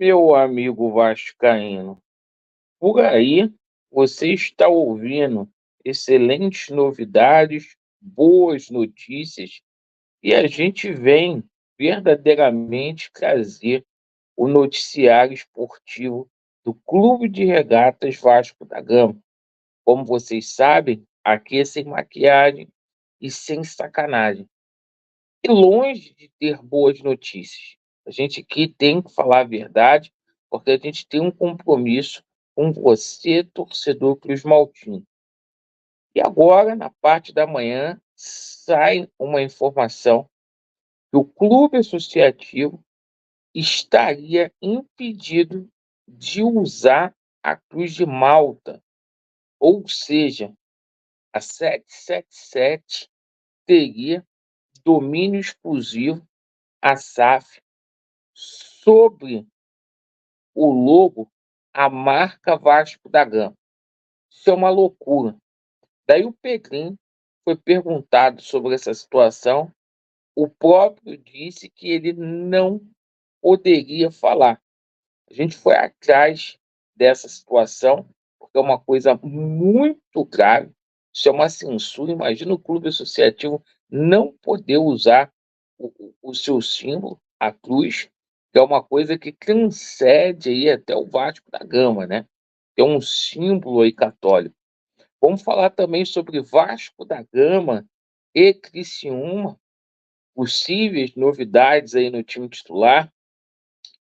Meu amigo vascaíno, por aí você está ouvindo excelentes novidades, boas notícias, e a gente vem verdadeiramente trazer o noticiário esportivo do Clube de Regatas Vasco da Gama. Como vocês sabem, aqui é sem maquiagem e sem sacanagem. E longe de ter boas notícias. A gente aqui tem que falar a verdade, porque a gente tem um compromisso com você, torcedor Cruz Maltino. E agora, na parte da manhã, sai uma informação que o clube associativo estaria impedido de usar a Cruz de Malta, ou seja, a 777 teria domínio exclusivo, a SAF, sobre o logo, a marca Vasco da Gama. Isso é uma loucura. Daí o Pedrinho foi perguntado sobre essa situação, o próprio disse que ele não poderia falar. A gente foi atrás dessa situação, porque é uma coisa muito grave, isso é uma censura. Imagina o clube associativo não poder usar o seu símbolo, a cruz, que é uma coisa que transcende aí até o Vasco da Gama, né? Que é um símbolo aí católico. Vamos falar também sobre Vasco da Gama e Criciúma, possíveis novidades aí no time titular,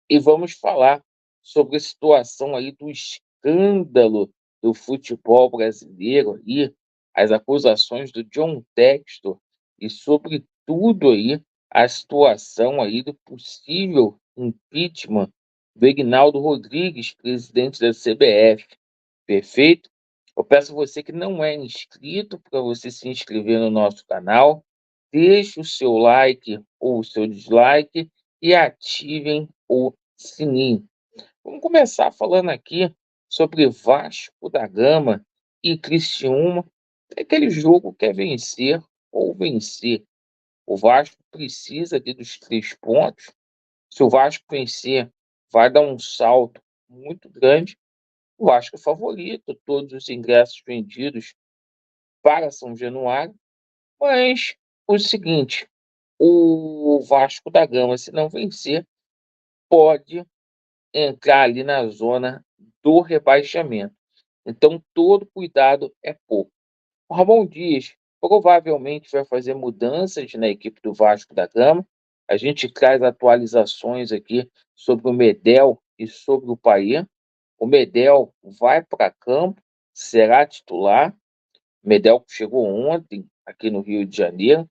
e vamos falar sobre a situação aí do escândalo do futebol brasileiro aí, as acusações do John Textor e, sobretudo, aí a situação aí do possível impeachment do Ignaldo Rodrigues, presidente da CBF. Perfeito? Eu peço a você que não é inscrito para você se inscrever no nosso canal, deixe o seu like ou o seu dislike e ativem o sininho. Vamos começar falando aqui sobre Vasco da Gama e Criciúma. É aquele jogo que é vencer ou vencer. O Vasco precisa aqui dos 3 pontos. Se o Vasco vencer, vai dar um salto muito grande. O Vasco é favorito, todos os ingressos vendidos para São Januário. Mas o seguinte, o Vasco da Gama, se não vencer, pode entrar ali na zona do rebaixamento. Então, todo cuidado é pouco. O Ramon Dias provavelmente vai fazer mudanças na equipe do Vasco da Gama. A gente traz atualizações aqui sobre o Medel e sobre o Paê. O Medel vai para campo, será titular. O Medel chegou ontem aqui no Rio de Janeiro.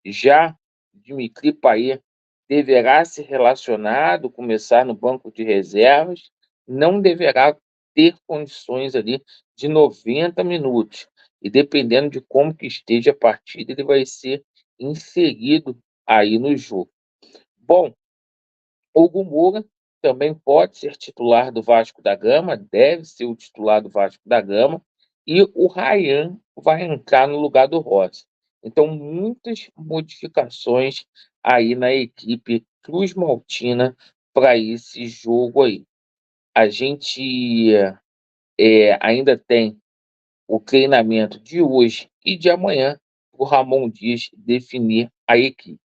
Já Dimitri Payet deverá ser relacionado, começar no banco de reservas, não deverá ter condições ali de 90 minutos. E dependendo de como que esteja a partida, ele vai ser inserido aí no jogo. Bom, Hugo Moura também pode ser titular do Vasco da Gama, deve ser o titular do Vasco da Gama, e o Ryan vai entrar no lugar do Rossi. Então, muitas modificações aí na equipe Cruz Maltina para esse jogo aí. A gente ainda tem o treinamento de hoje e de amanhã, o Ramon Dias definir a equipe.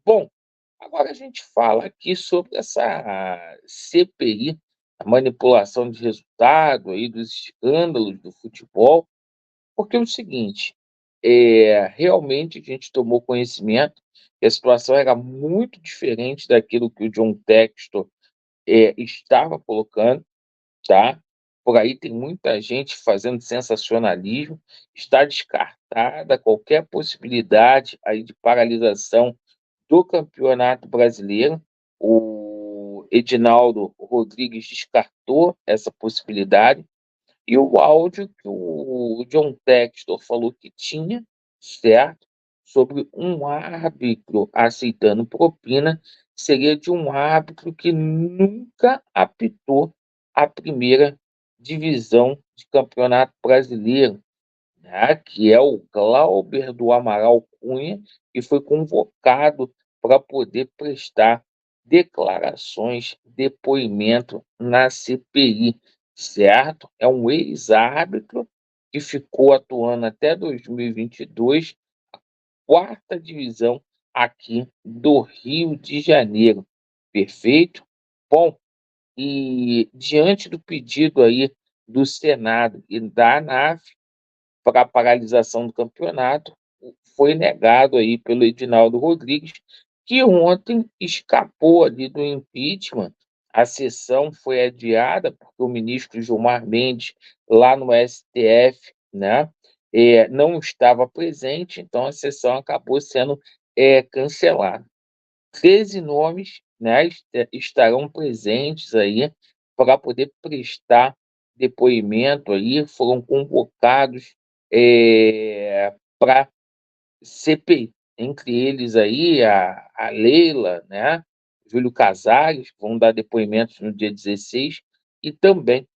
Bom, agora a gente fala aqui sobre essa CPI, a manipulação de resultado aí dos escândalos do futebol, porque é o seguinte, realmente a gente tomou conhecimento que a situação era muito diferente daquilo que o John Textor estava colocando, tá? Por aí tem muita gente fazendo sensacionalismo, está descartada qualquer possibilidade aí de paralisação do Campeonato Brasileiro. O Edinaldo Rodrigues descartou essa possibilidade, e o áudio que o John Textor falou que tinha, certo, sobre um árbitro aceitando propina, seria de um árbitro que nunca apitou a primeira divisão de Campeonato Brasileiro, né, que é o Glauber do Amaral Cunha, que foi convocado para poder prestar declarações, depoimento na CPI, certo? É um ex-árbitro que ficou atuando até 2022, quarta divisão aqui do Rio de Janeiro. Perfeito? Bom, e diante do pedido aí do Senado e da ANAF para a paralisação do campeonato, foi negado aí pelo Edinaldo Rodrigues, que ontem escapou ali do impeachment. A sessão foi adiada porque o ministro Gilmar Mendes, lá no STF, né, não estava presente, então a sessão acabou sendo cancelada. 13 nomes, né, estarão presentes aí para poder prestar depoimento aí, foram convocados para CPI, entre eles aí a Leila, né, Júlio Casares, que vão dar depoimentos no dia 16, e também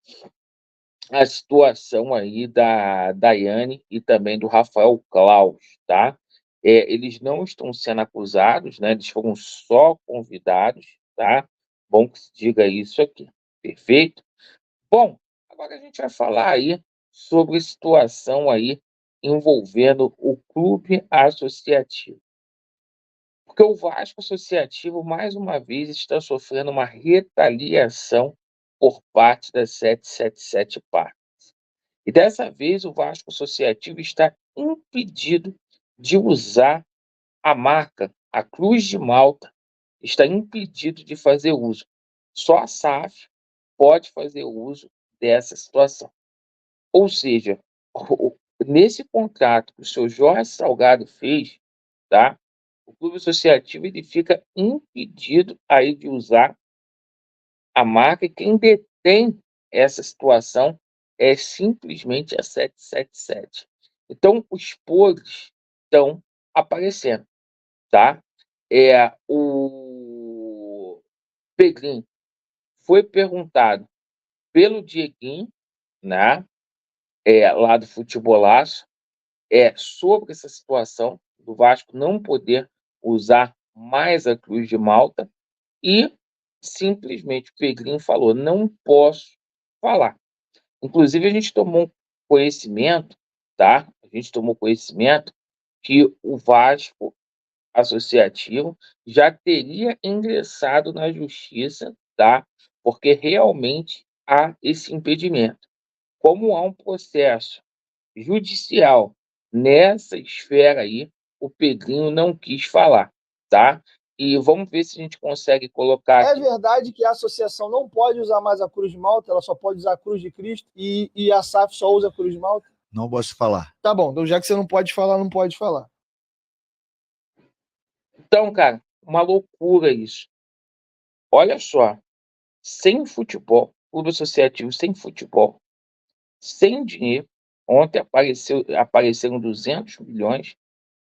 a situação aí da Daiane e também do Rafael Claus, tá? Eles não estão sendo acusados, né? Eles foram só convidados, tá? Bom que se diga isso aqui, perfeito? Bom, agora a gente vai falar aí sobre a situação aí envolvendo o clube associativo. Porque o Vasco Associativo, mais uma vez, está sofrendo uma retaliação por parte da 777 Par. E dessa vez o Vasco Associativo está impedido de usar a marca, a Cruz de Malta, está impedido de fazer uso. Só a SAF pode fazer uso dessa situação. Ou seja, nesse contrato que o seu Jorge Salgado fez, tá? O clube associativo ele fica impedido aí de usar a marca, e quem detém essa situação é simplesmente a 777. Então, os podres estão aparecendo, tá? O Pedrinho foi perguntado pelo Dieguinho, né? Lá do Futebolaço, sobre essa situação do Vasco não poder usar mais a Cruz de Malta, e simplesmente o Pedrinho falou: não posso falar. Inclusive, a gente tomou conhecimento, tá? A gente tomou conhecimento que o Vasco Associativo já teria ingressado na justiça, tá? Porque realmente há esse impedimento. Como há um processo judicial nessa esfera aí, o Pedrinho não quis falar, tá? E vamos ver se a gente consegue colocar É aqui. verdade que a associação não pode usar mais a Cruz de Malta, ela só pode usar a Cruz de Cristo e a SAF só usa a Cruz de Malta? Não posso falar. Tá bom, então já que você não pode falar, não pode falar. Então, cara, uma loucura isso. Olha só, sem futebol, clube associativo sem futebol, sem dinheiro. Ontem apareceram 200 milhões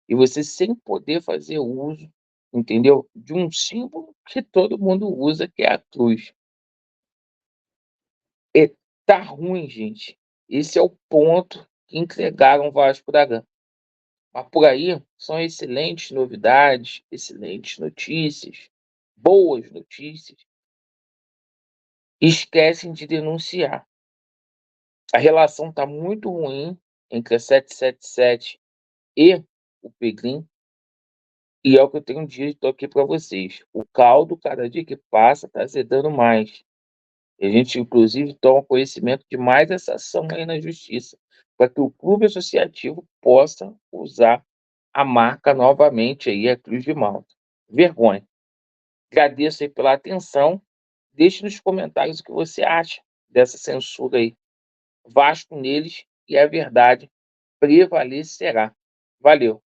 e você sem poder fazer uso, entendeu? De um símbolo que todo mundo usa, que é a cruz. Tá ruim, gente. Esse é o ponto que entregaram o Vasco da Gama. Mas por aí são excelentes novidades, excelentes notícias, boas notícias. Esquecem de denunciar. A relação está muito ruim entre a 777 e o Pegrim, e é o que eu tenho dito aqui para vocês. O caldo, cada dia que passa, está azedando mais. E a gente, inclusive, toma conhecimento de mais essa ação aí na justiça, para que o clube associativo possa usar a marca novamente aí, a Cruz de Malta. Vergonha. Agradeço aí pela atenção. Deixe nos comentários o que você acha dessa censura aí. Vasco neles, e a verdade prevalecerá. Valeu!